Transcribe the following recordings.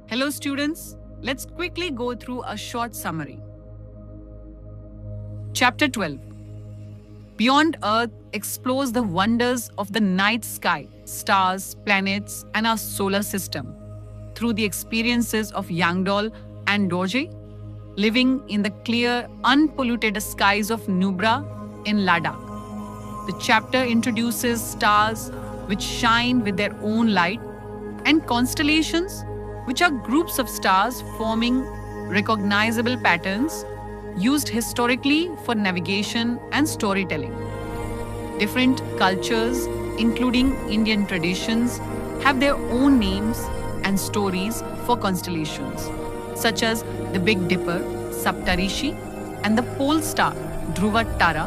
Hello students, let's quickly go through a short summary. Chapter 12. Beyond Earth explores the wonders of the night sky, stars, planets, and our solar system through the experiences of Yangdol and Dorje, living in the clear, unpolluted skies of Nubra in Ladakh. The chapter introduces stars which shine with their own light and constellations, which are groups of stars forming recognizable patterns used historically for navigation and storytelling. Different cultures, including Indian traditions, have their own names and stories for constellations, such as the Big Dipper, Saptarishi, and the pole star, Dhruva Tara,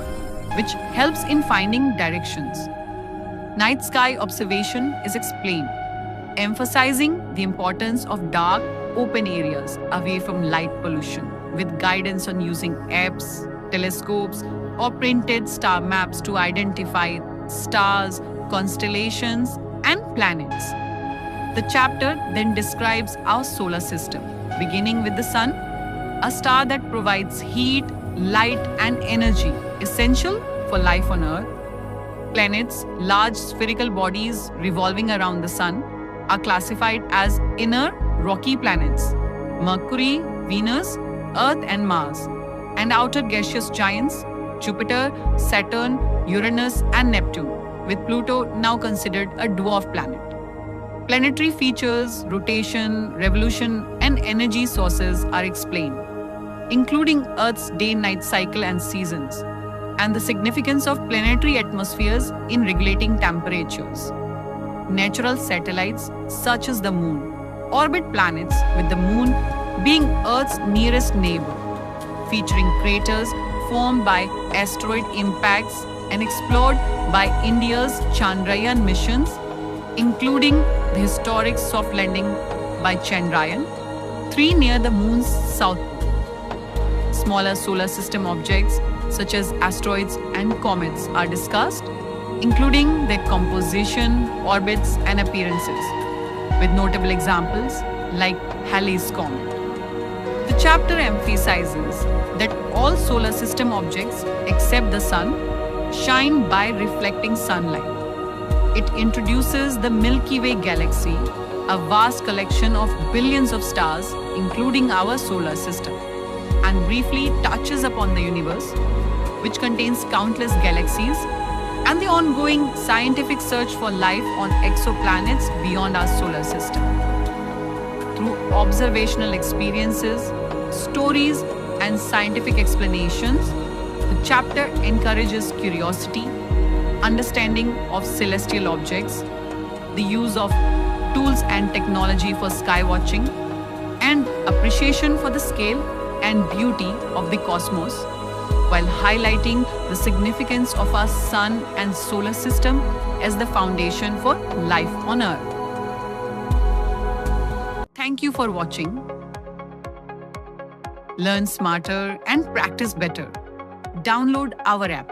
which helps in finding directions. Night sky observation is explained, emphasizing the importance of dark, open areas away from light pollution, with guidance on using apps, telescopes, or printed star maps to identify stars, constellations, and planets. The chapter then describes our solar system, beginning with the Sun, a star that provides heat, light, and energy essential for life on Earth. Planets, large spherical bodies revolving around the Sun, are classified as inner rocky planets: Mercury, Venus, Earth, and Mars, and outer gaseous giants: Jupiter, Saturn, Uranus, and Neptune, with Pluto now considered a dwarf planet. Planetary features, rotation, revolution, and energy sources are explained, including Earth's day-night cycle and seasons, and the significance of planetary atmospheres in regulating temperatures. Natural satellites, such as the Moon, orbit planets, with the Moon being Earth's nearest neighbor, featuring craters formed by asteroid impacts and explored by India's Chandrayaan missions, including the historic soft landing by Chandrayaan-3 near the Moon's south pole. Smaller solar system objects, such as asteroids and comets, are discussed, including their composition, orbits, and appearances, with notable examples like Halley's Comet. The chapter emphasizes that all solar system objects except the Sun shine by reflecting sunlight. It introduces the Milky Way galaxy, a vast collection of billions of stars, including our solar system, and briefly touches upon the universe, which contains countless galaxies, and the ongoing scientific search for life on exoplanets beyond our solar system. Through observational experiences, stories, and scientific explanations, the chapter encourages curiosity, understanding of celestial objects, the use of tools and technology for sky watching, and appreciation for the scale and beauty of the cosmos, while highlighting the significance of our Sun and solar system as the foundation for life on Earth. Thank you for watching. Learn smarter and practice better. Download our app.